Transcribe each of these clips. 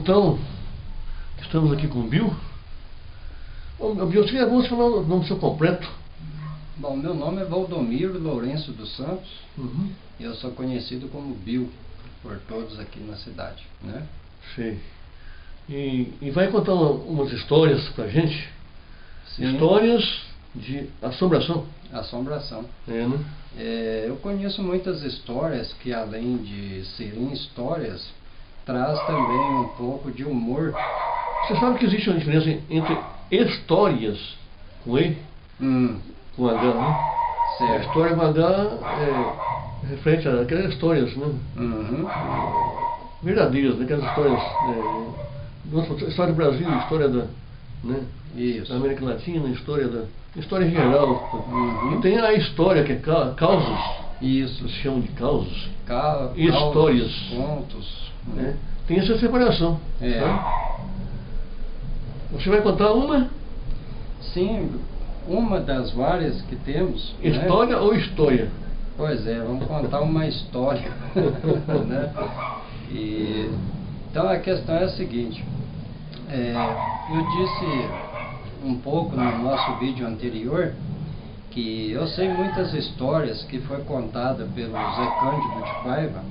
Então, estamos aqui com o Bill. Ô, Bill, seria bom você falar o nome do seu completo? Bom, meu nome é Valdomiro Lourenço dos Santos. Uhum. E eu sou conhecido como Bill por todos aqui na cidade, né? Sei. E vai contar umas histórias pra gente? Sim. Histórias de assombração. Assombração. É, né? Eu conheço muitas histórias que, além de serem histórias, traz também um pouco de humor. Você sabe que existe uma diferença entre histórias com E, com H, né? Certo. A história com H é referente àquelas histórias, né? Uhum. Verdadeiras, né? Aquelas histórias, história do Brasil, história da, né? Isso. Da América Latina, história em geral. Uhum. E tem a história que é causos. Isso. Se chama de causos. Histórias. Histórias. Contos. Né? Tem essa separação. É. Tá? Você vai contar uma? Sim, uma das várias que temos. História, né? Ou história? Pois é, vamos contar uma história. Né? Então a questão é a seguinte. Eu disse um pouco no nosso vídeo anterior que eu sei muitas histórias que foi contada pelo Zé Cândido de Paiva,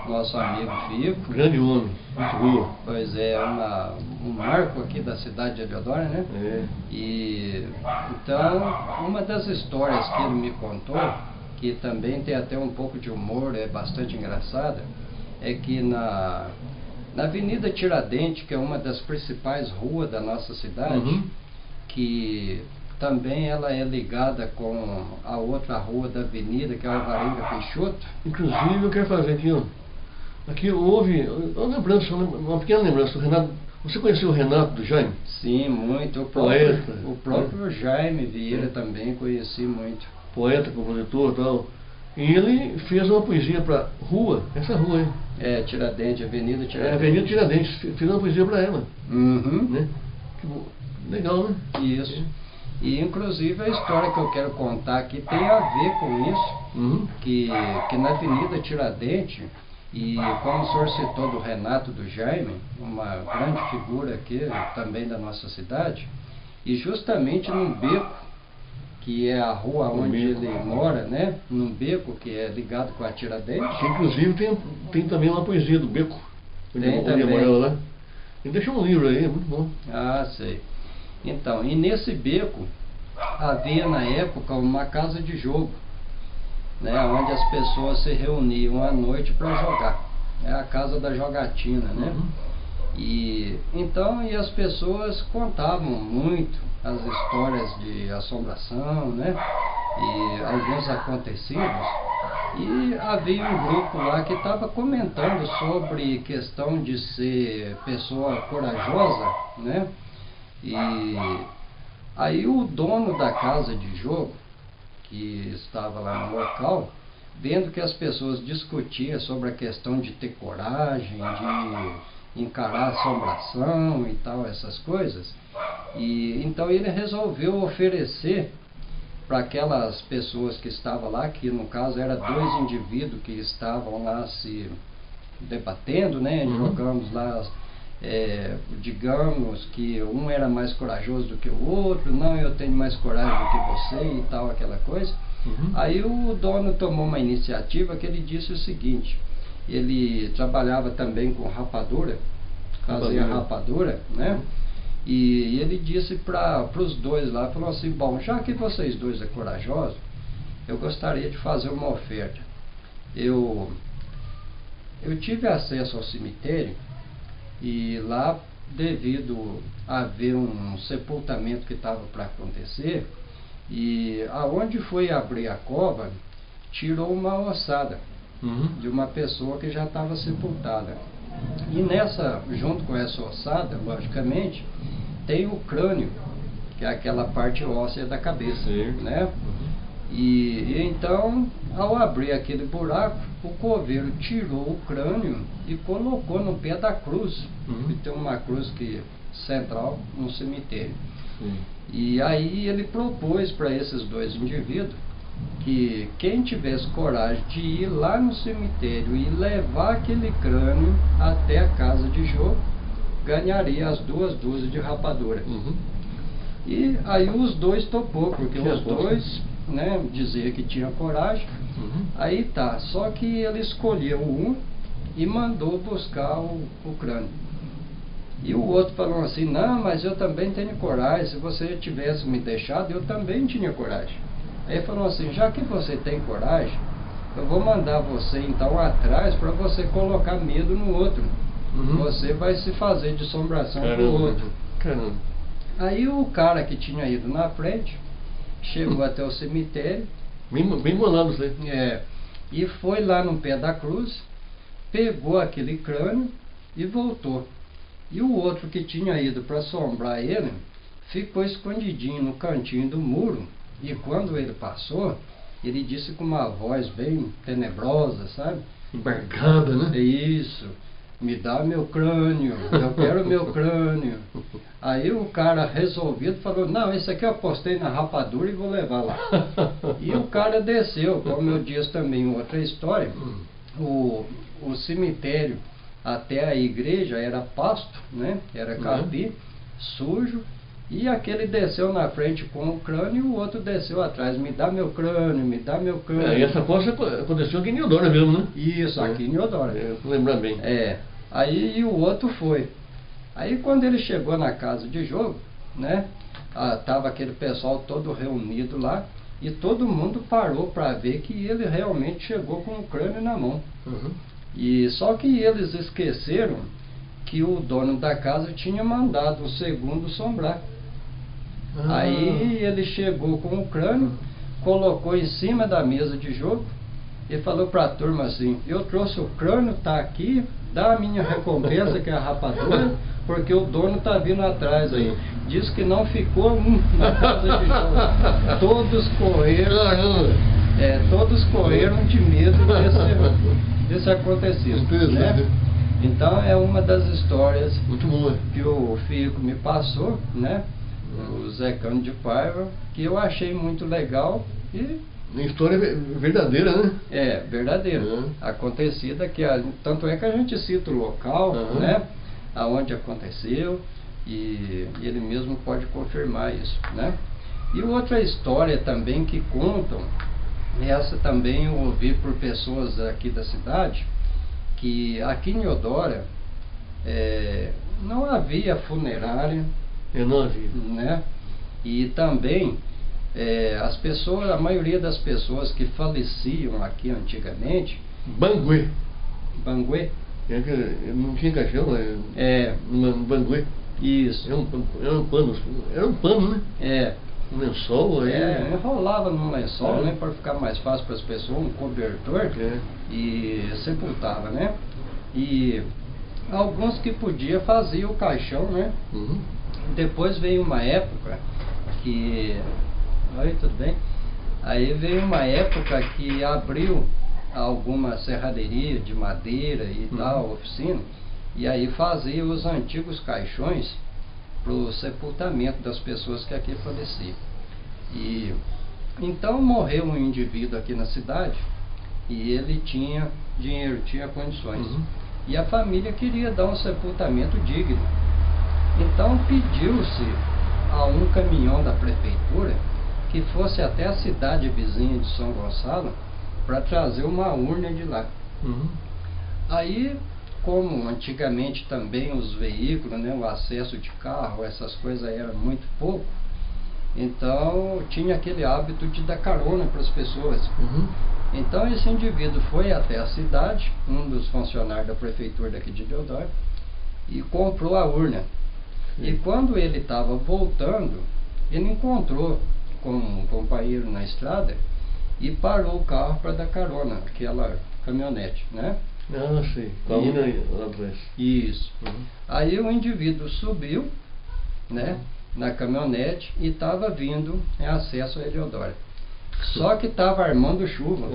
nosso amigo Fico. Grande homem, muito boa. Pois é, um marco aqui da cidade de Eliodoro, né? É. E então, uma das histórias que ele me contou, que também tem até um pouco de humor, é bastante engraçada, é que na Avenida Tiradentes, que é uma das principais ruas da nossa cidade, que também ela é ligada com a outra rua da avenida, que é a Alvarenga Peixoto. Inclusive, eu quero fazer aqui houve uma pequena lembrança do Renato. Você conheceu o Renato do Jaime? Sim, muito. Poeta. O próprio Jaime Vieira também conheci muito. Poeta, compositor e tal. E ele fez uma poesia para essa rua aí. Tiradentes, Avenida Tiradentes. Avenida Tiradentes, fez uma poesia para ela. Uhum. Né? Legal, né? Isso. E inclusive a história que eu quero contar aqui tem a ver com isso, que na Avenida Tiradentes, e como o senhor citou do Renato do Jaime, uma grande figura aqui também da nossa cidade, e justamente num beco, que é a rua onde ele mora, né? Num beco que é ligado com a Tiradentes. Que, inclusive tem também uma poesia do beco. Tem também. Lá. Ele deixou um livro aí, muito bom. Ah, sei. Então, e nesse beco havia na época uma casa de jogo, né, onde as pessoas se reuniam à noite para jogar. É a casa da jogatina, né? E as pessoas contavam muito as histórias de assombração, né? E alguns acontecidos. E havia um grupo lá que estava comentando sobre questão de ser pessoa corajosa, né? E aí o dono da casa de jogo, que estava lá no local, vendo que as pessoas discutiam sobre a questão de ter coragem, de encarar a assombração e tal, essas coisas, e então ele resolveu oferecer para aquelas pessoas que estavam lá, que no caso eram dois indivíduos que estavam lá se debatendo, né, jogamos lá, digamos que um era mais corajoso do que o outro, não, eu tenho mais coragem do que você e tal, aquela coisa. Aí o dono tomou uma iniciativa que ele disse o seguinte: ele trabalhava também com rapadura, fazia rapadura, né? E ele disse para os dois lá, falou assim: bom, já que vocês dois são corajosos, eu gostaria de fazer uma oferta. Eu tive acesso ao cemitério, e lá, devido a haver um sepultamento que estava para acontecer, e aonde foi abrir a cova, tirou uma ossada de uma pessoa que já estava sepultada. E junto com essa ossada, logicamente, tem o crânio, que é aquela parte óssea da cabeça, né? E então, ao abrir aquele buraco, o coveiro tirou o crânio e colocou no pé da cruz, que tem uma cruz central no cemitério. E aí ele propôs para esses dois indivíduos que quem tivesse coragem de ir lá no cemitério e levar aquele crânio até a casa de jogo, ganharia as 2 dúzias de rapadura. E aí os dois topou, porque os dois, né, diziam que tinha coragem. Aí tá, só que ele escolheu um e mandou buscar o crânio. E o outro falou assim, não, mas eu também tenho coragem, se você tivesse me deixado, eu também tinha coragem. Aí ele falou assim, já que você tem coragem, eu vou mandar você então atrás para você colocar medo no outro. Você vai se fazer de assombração pro outro. Caramba. Aí o cara que tinha ido na frente, chegou até o cemitério. Bem bolado isso aí. E foi lá no pé da cruz, pegou aquele crânio e voltou. E o outro que tinha ido para assombrar ele, ficou escondidinho no cantinho do muro. E quando ele passou, ele disse com uma voz bem tenebrosa, sabe? Embargada, né? Isso. Me dá meu crânio, eu quero meu crânio. Aí o cara resolvido falou, não, esse aqui eu apostei na rapadura e vou levar lá. E o cara desceu, como eu disse também em outra história, o cemitério até a igreja era pasto, né? Era capim, sujo, e aquele desceu na frente com o crânio e o outro desceu atrás, me dá meu crânio, me dá meu crânio. E essa aposta aconteceu aqui em Eudora mesmo, né? Isso, aqui em Eudora. Tô lembrando bem. Aí e o outro foi. Aí quando ele chegou na casa de jogo, né? Tava aquele pessoal todo reunido lá e todo mundo parou para ver que ele realmente chegou com o crânio na mão. E só que eles esqueceram que o dono da casa tinha mandado o segundo assombrar. Aí ele chegou com o crânio, colocou em cima da mesa de jogo e falou para a turma assim, eu trouxe o crânio, tá aqui, dá a minha recompensa que é a rapadura, porque o dono tá vindo atrás aí. Diz que não ficou um na casa de jogo. Todos correram de medo desse acontecido, né? Então é uma das histórias muito boa que o Fico me passou, né? O Zecano de Paiva, que eu achei muito legal e uma história verdadeira, né? Verdadeira. Acontecida, tanto é que a gente cita o local, né? Aonde aconteceu, e ele mesmo pode confirmar isso, né? E outra história também que contam, essa também eu ouvi por pessoas aqui da cidade, que aqui em Eudora não havia funerária. Eu não havia. Né? E também as pessoas, a maioria das pessoas que faleciam aqui antigamente. Banguê. Banguê? Não tinha caixão, Banguê. Isso. Era um pano, né? Um lençol aí. Enrolava num lençol, né? Para ficar mais fácil para as pessoas, um cobertor, e sepultava, né? E alguns que podia fazer o caixão, né? Depois veio uma época que... Oi, tudo bem? Aí veio uma época que abriu alguma serraderia de madeira e tal, oficina, e aí fazia os antigos caixões para o sepultamento das pessoas que aqui faleciam. E então morreu um indivíduo aqui na cidade e ele tinha dinheiro, tinha condições. E a família queria dar um sepultamento digno. Então pediu-se a um caminhão da prefeitura que fosse até a cidade vizinha de São Gonçalo para trazer uma urna de lá. Aí, como antigamente também os veículos, né, o acesso de carro, essas coisas era muito pouco, então tinha aquele hábito de dar carona para as pessoas. Então esse indivíduo foi até a cidade, um dos funcionários da prefeitura daqui de Deodoro, e comprou a urna. E quando ele estava voltando, ele encontrou com um companheiro na estrada e parou o carro para dar carona, aquela caminhonete, né? Sei. Com a urna lá atrás. Isso. Aí o indivíduo subiu, né, na caminhonete e estava vindo em acesso a Eleodoro. Só que estava armando chuva.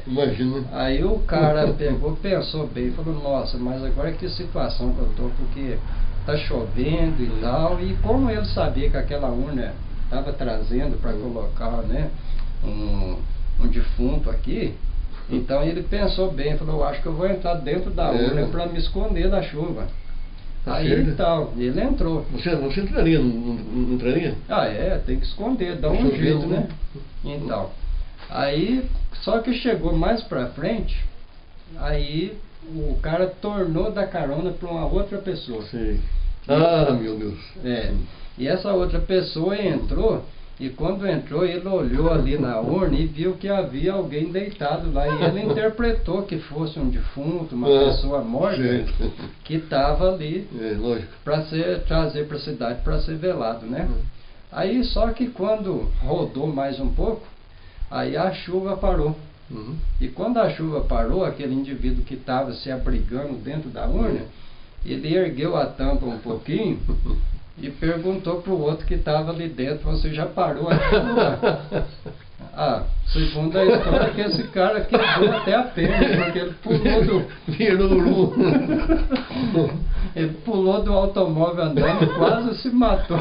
Imagina. Aí o cara pegou, pensou bem, falou, nossa, mas agora que situação que eu tô, porque tá chovendo e tal, e como ele sabia que aquela urna estava trazendo para colocar, né, um defunto aqui, então ele pensou bem, falou, eu acho que eu vou entrar dentro da urna para me esconder da chuva. Tá Aí certo. então, ele entrou. Você entraria, não entraria? Ah, tem que esconder, dá um Choveu, jeito, né? né? Então, aí, só que chegou mais pra frente, aí o cara tornou da carona pra uma outra pessoa. Sei. Ah, meu Deus. E essa outra pessoa entrou, e quando entrou, ele olhou ali na urna e viu que havia alguém deitado lá. E ele interpretou que fosse um defunto, uma pessoa morta, certo. que estava ali Lógico. para trazer para a cidade para ser velado, né? Aí só que quando rodou mais um pouco, aí a chuva parou. Uhum. E quando a chuva parou, aquele indivíduo que estava se abrigando dentro da urna, ele ergueu a tampa um pouquinho e perguntou para o outro que estava ali dentro: você já parou a chuva? Segundo a história, que esse cara quebrou até a perna, porque ele pulou do automóvel andando e quase se matou.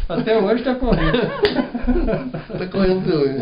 Até hoje está correndo. Está correndo até hoje.